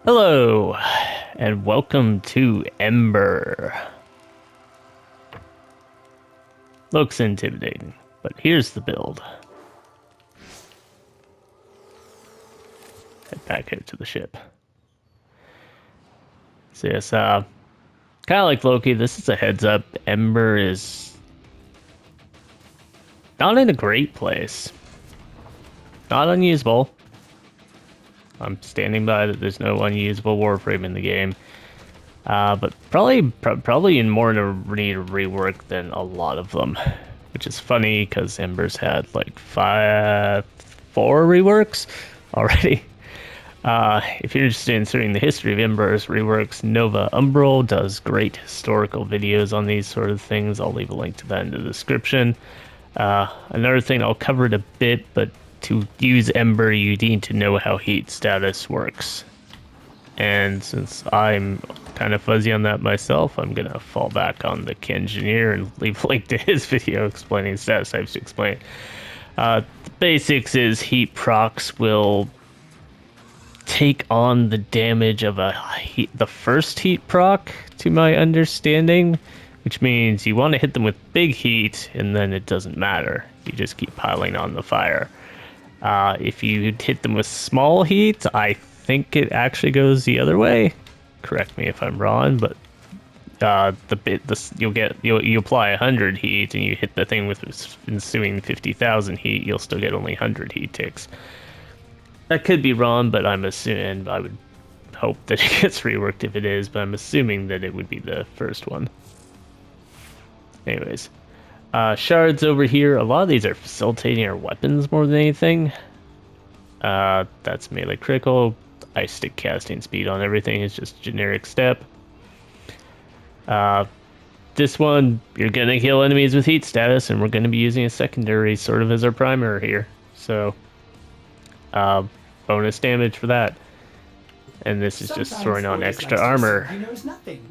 Hello, and welcome to Ember. Looks intimidating, but here's the build. Head back here to the ship. So yes, kind of like Loki, this is a heads up. Ember is not in a great place. Not unusable. I'm standing by that there's no unusable Warframe in the game. But probably in more need of rework than a lot of them, which is funny because Ember's had like four reworks already. If you're interested in studying the history of Ember's reworks, Nova Umbral does great historical videos on these sort of things. I'll leave a link to that in the description. Another thing, I'll cover it a bit, but to use Ember, you need to know how heat status works. And since I'm kind of fuzzy on that myself, I'm going to fall back on the Kengineer and leave a link to his video explaining status types to explain. The basics is heat procs will take on the damage of the first heat proc, to my understanding, which means you want to hit them with big heat, and then it doesn't matter. You just keep piling on the fire. If you hit them with small heat, I think it actually goes the other way. Correct me if I'm wrong, but you apply 100 heat and you hit the thing with ensuing 50,000 heat, you'll still get only 100 heat ticks. That could be wrong, but I'm assuming, I would hope that it gets reworked if it is, but I'm assuming that it would be the first one. Anyways, shards over here, a lot of these are facilitating our weapons more than anything. That's melee critical. Ice stick casting speed on everything is just generic step. This one, you're gonna kill enemies with heat status, and we're gonna be using a secondary sort of as our primary here. So, bonus damage for that. And this is just throwing on extra armor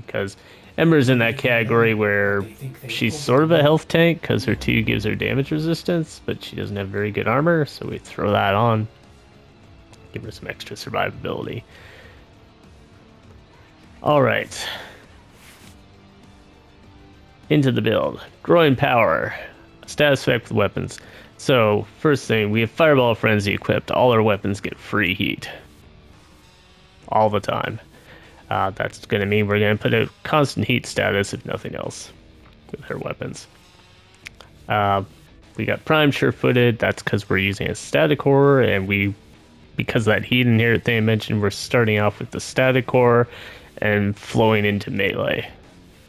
because Ember's in that category where she's sort of a health tank because her 2 gives her damage resistance, but she doesn't have very good armor, so we throw that on. Give her some extra survivability. Alright. Into the build. Growing power. Status effect with weapons. So, first thing, we have Fireball Frenzy equipped. All our weapons get free heat. All the time. That's going to mean we're going to put a constant heat status, if nothing else, with her weapons. We got Prime Sure-Footed. That's because we're using a static core, and because that heat inherent thing I mentioned, we're starting off with the static core and flowing into melee.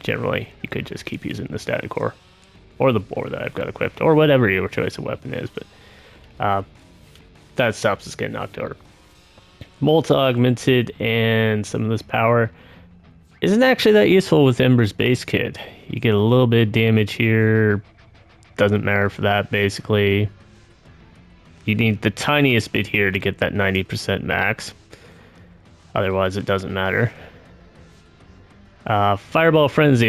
Generally, you could just keep using the static core or the boar that I've got equipped, or whatever your choice of weapon is, but that stops us getting knocked over. Multi-augmented and some of this power isn't actually that useful with Ember's base kit. You get a little bit of damage here, doesn't matter for that basically. You need the tiniest bit here to get that 90% max. Otherwise, it doesn't matter. Fireball Frenzy,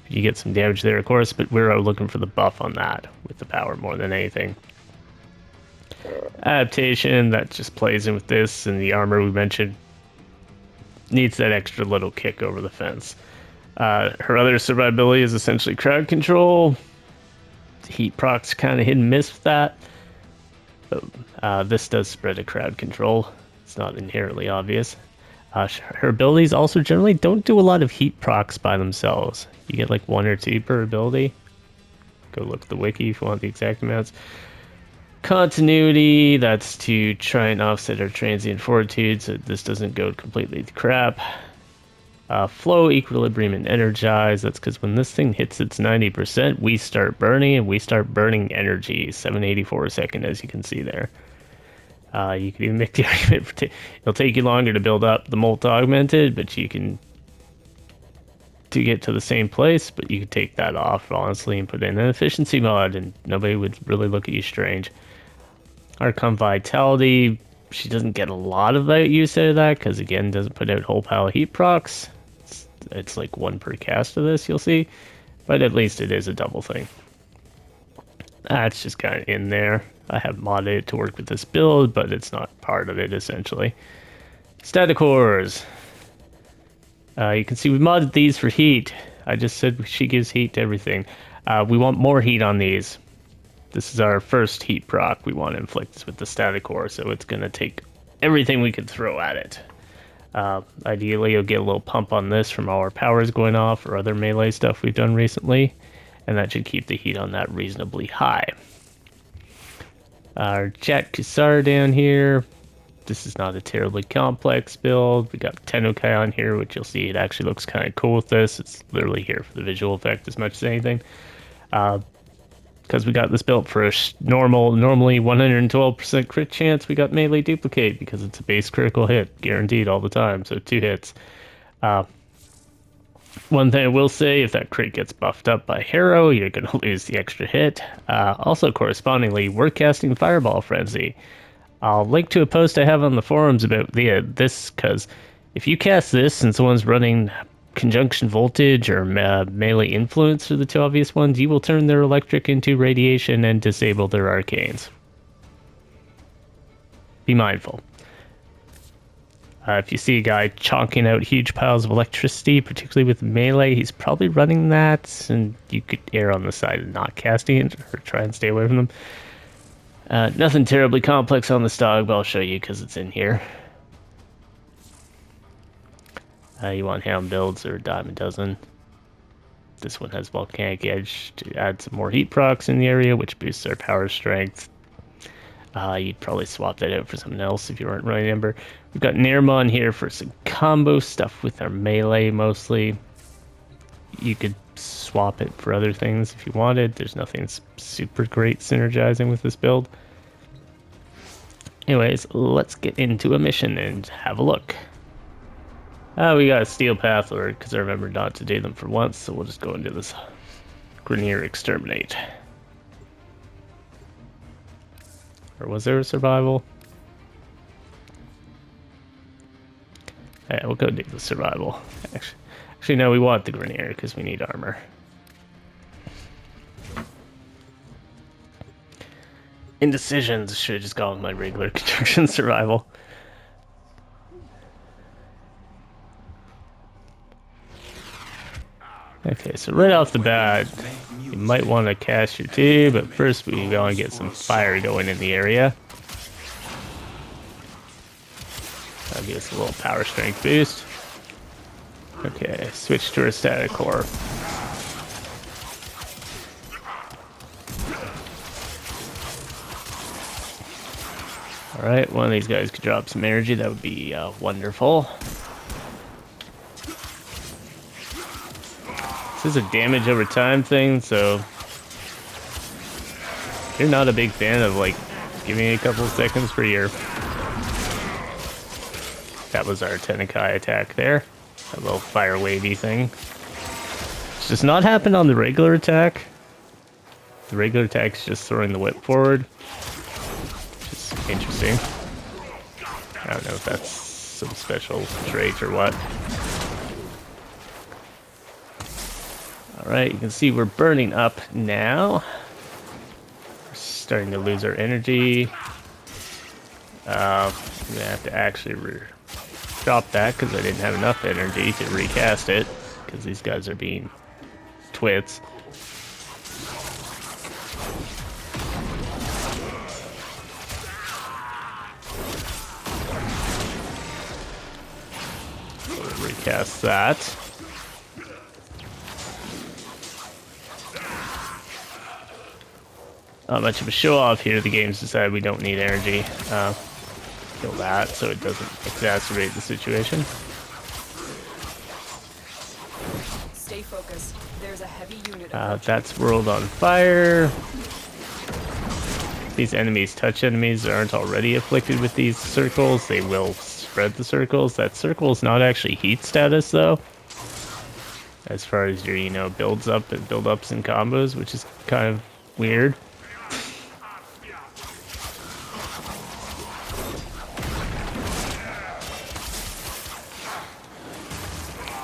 you get some damage there, of course, but we're looking for the buff on that with the power more than anything. Adaptation, that just plays in with this, and the armor we mentioned needs that extra little kick over the fence. Her other survivability is essentially crowd control. Heat procs kind of hit and miss with that. But this does spread a crowd control. It's not inherently obvious. Her abilities also generally don't do a lot of heat procs by themselves. You get like 1 or 2 per ability. Go look at the wiki if you want the exact amounts. Continuity, that's to try and offset our transient fortitude so this doesn't go completely to crap. Flow, equilibrium, and energize, that's because when this thing hits its 90%, we start burning, and we start burning energy, 784 a second, as you can see there. You can even make the argument for it'll take you longer to build up the multi-augmented, but you can to get to the same place, but you could take that off, honestly, and put in an efficiency mod, and nobody would really look at you strange. Archon Vitality, she doesn't get a lot of that use out of that, because again, doesn't put out whole pile of heat procs. It's like 1 per cast of this, you'll see, but at least it is a double thing. That's just kind of in there. I have modded it to work with this build, but it's not part of it, essentially. Static cores. You can see we modded these for heat. I just said she gives heat to everything. We want more heat on these. This is our first heat proc. We want to inflict this with the static core, so it's going to take everything we could throw at it. Ideally, you'll get a little pump on this from all our powers going off or other melee stuff we've done recently, and that should keep the heat on that reasonably high. Our Jack Kusar down here. This is not a terribly complex build. We got Tenokai on here, which you'll see it actually looks kind of cool with this. It's literally here for the visual effect as much as anything. Because we got this built for a normally 112% crit chance, we got melee duplicate because it's a base critical hit, guaranteed all the time, so 2 hits. One thing I will say, if that crit gets buffed up by Harrow, you're going to lose the extra hit. Also, correspondingly, we're casting Fireball Frenzy. I'll link to a post I have on the forums about this, because if you cast this and someone's running Conjunction Voltage or Melee Influence are the 2 obvious ones, you will turn their electric into radiation and disable their arcanes. Be mindful. If you see a guy chonking out huge piles of electricity, particularly with melee, he's probably running that, and you could err on the side of not casting it or try and stay away from them. Nothing terribly complex on this dog, but I'll show you because it's in here. You want ham builds or a dime a dozen. This one has Volcanic Edge to add some more heat procs in the area, which boosts our power strength. You'd probably swap that out for something else if you weren't running Ember. We've got Nirmon here for some combo stuff with our melee mostly. You could swap it for other things if you wanted. There's nothing super great synergizing with this build. Anyways, let's get into a mission and have a look. We got a Steel Path Lord because I remembered not to do them for once, so we'll just go into this Grenier Exterminate. Or was there a survival? Yeah, we'll go do the survival. Actually, no, we want the Grenier because we need armor. Indecisions. Should have just gone with my regular construction survival. Okay, so right off the bat, you might want to cast your 2, but first we want to get some fire going in the area. That'll give us a little power strength boost. Okay, switch to our static core. Alright, one of these guys could drop some energy, that would be wonderful. This is a damage over time thing, so if you're not a big fan of, like, give me a couple of seconds for your... That was our Tenokai attack there. A little fire wavy thing. It's just not happened on the regular attack. The regular attack's just throwing the whip forward. Which is interesting. I don't know if that's some special trait or what. Alright, you can see we're burning up now. We're starting to lose our energy. I'm gonna have to actually drop that because I didn't have enough energy to recast it because these guys are being twits. So we'll recast that. Not much of a show off here. The game's decided we don't need energy. Kill that so it doesn't exacerbate the situation. Stay focused. There's a heavy unit. That's world on fire. These enemies touch enemies that aren't already afflicted with these circles. They will spread the circles. That circle is not actually heat status though. As far as your, builds up and build ups and combos, which is kind of weird.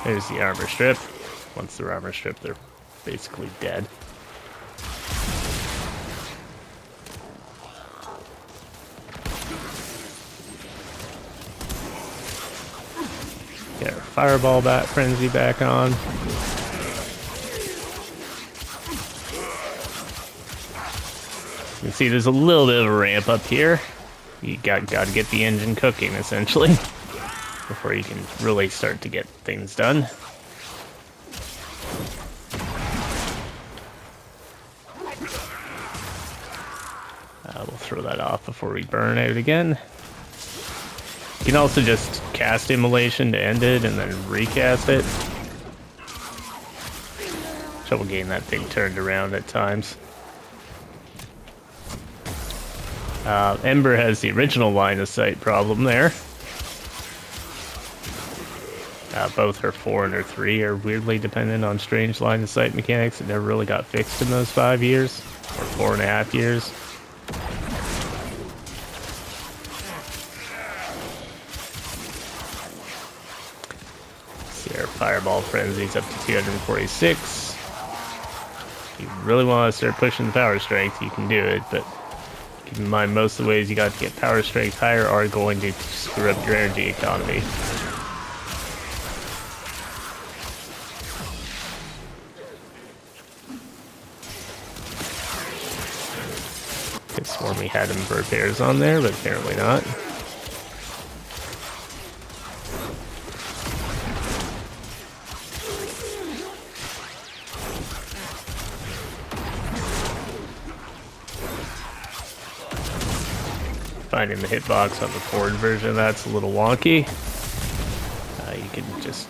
There's the armor strip. Once they're armor stripped, they're basically dead. Get our fireball bat frenzy back on. You can see there's a little bit of a ramp up here. You got to get the engine cooking, essentially, before you can really start to get things done. We'll throw that off before we burn out again. You can also just cast Immolation to end it and then recast it. Trouble getting that thing turned around at times. Ember has the original line of sight problem there. Both her 4 and her 3 are weirdly dependent on strange line of sight mechanics that never really got fixed in those 5 years, or 4.5 years. See, our Fireball Frenzy's up to 246. If you really want to start pushing the power strength, you can do it, but keep in mind most of the ways you got to get power strength higher are going to screw up your energy economy. Could sworn we had Ember pairs on there, but apparently not. Finding the hitbox on the forward version of that's a little wonky. You can just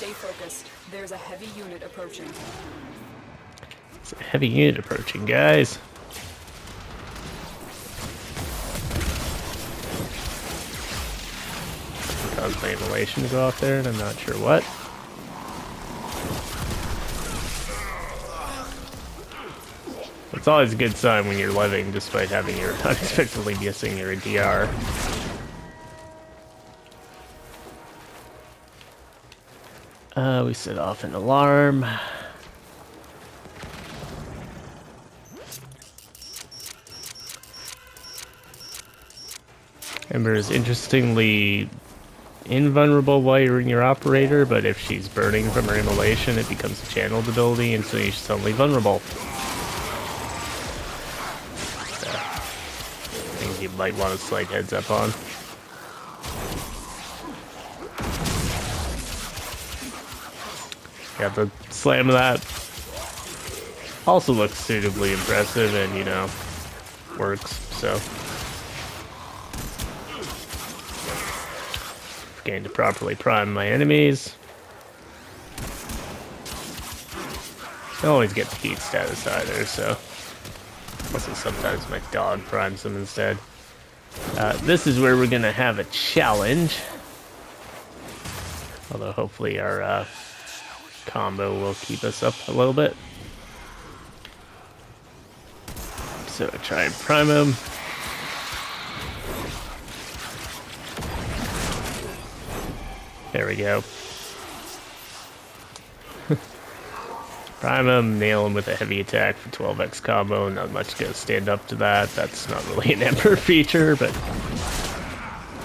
Stay focused. There's a heavy unit approaching. It's a heavy unit approaching, guys. Cause my Immolation to go off there, and I'm not sure what. It's always a good sign when you're living despite having your unexpectedly missing your DR. We set off an alarm. Ember is interestingly invulnerable while you're in your operator, but if she's burning from her Immolation, it becomes a channeled ability, and so you're suddenly vulnerable. Things you might want a slight heads up on. Yeah, the slam of that also looks suitably impressive and, you know, works, so. Forgetting to properly prime my enemies. I don't always get the heat status either, so. Also, sometimes my dog primes them instead. This is where we're gonna have a challenge. Although hopefully our combo will keep us up a little bit. So I try and prime him. There we go. Prime him, nail him with a heavy attack for 12x combo. Not much gonna stand up to that. That's not really an Ember feature, but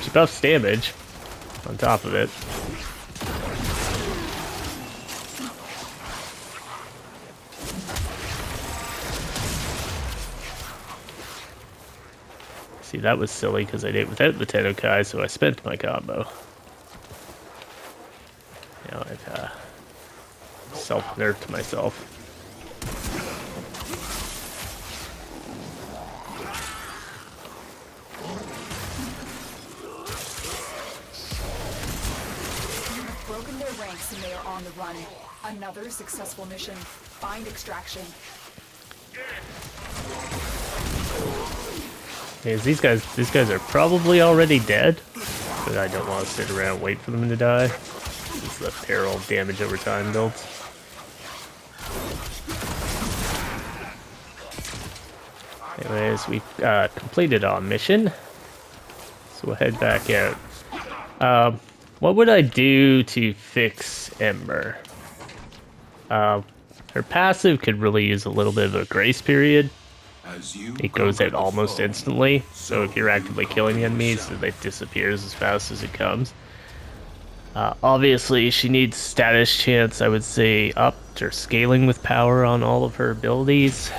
she buffs damage on top of it. See, that was silly because I did it without the Tennokai, so I spent my combo. Now I've self-nerfed myself. You've broken their ranks and they are on the run. Another successful mission. Find extraction. Because these guys are probably already dead, but I don't want to sit around and wait for them to die. This is the peril damage over time builds. Anyways, we've completed our mission, so we'll head back out. What would I do to fix Ember? Her passive could really use a little bit of a grace period. it goes out almost instantly. So if you're actively killing the enemies, it disappears as fast as it comes. Obviously, she needs status chance, I would say, upped or scaling with power on all of her abilities.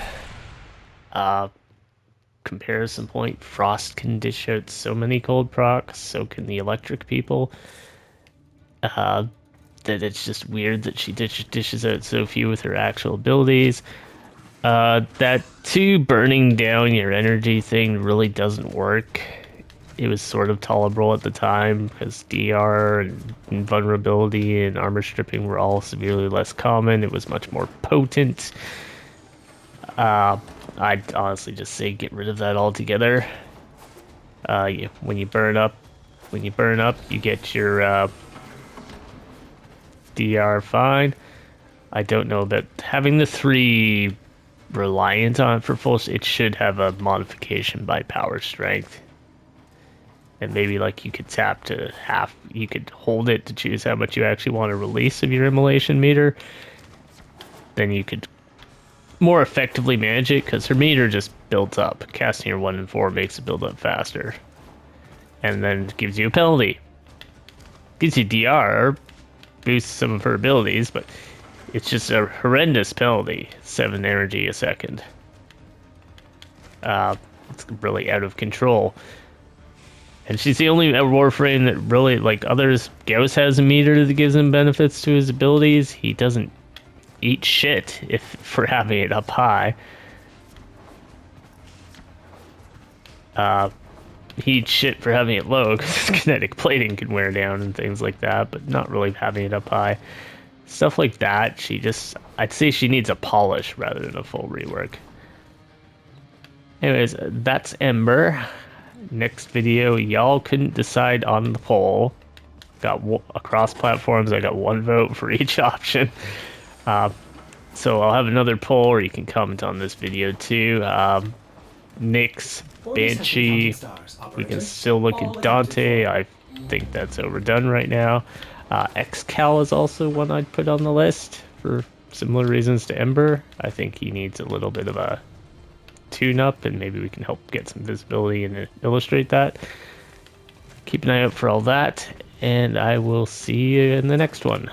Comparison point, Frost can dish out so many cold procs, so can the electric people. That it's just weird that she dishes out so few with her actual abilities. That 2 burning down your energy thing really doesn't work. It was sort of tolerable at the time because DR and vulnerability and armor stripping were all severely less common. It was much more potent. I'd honestly just say get rid of that altogether. When you burn up, you get your DR fine. I don't know about having the 3 reliant on it for full. It should have a modification by power strength. And maybe like you could tap to half, you could hold it to choose how much you actually want to release of your immolation meter. Then you could more effectively manage it because her meter just builds up. Casting her 1 and 4 makes it build up faster. And then gives you a penalty. Gives you DR, boosts some of her abilities, but it's just a horrendous penalty. 7 energy a second. It's really out of control. And she's the only Warframe that really, like others, Gauss has a meter that gives him benefits to his abilities. He doesn't eat shit for having it up high. He eats shit for having it low because his kinetic plating can wear down and things like that, but not really having it up high. Stuff like that, I'd say she needs a polish rather than a full rework. Anyways, that's Ember. Next video, y'all couldn't decide on the poll. Got across platforms, I got 1 vote for each option. So I'll have another poll, or you can comment on this video too. Nyx, Banshee, we can still look at Dante. I think that's overdone right now. Xcal is also one I'd put on the list for similar reasons to Ember. I think he needs a little bit of a tune-up, and maybe we can help get some visibility and illustrate that. Keep an eye out for all that, and I will see you in the next one.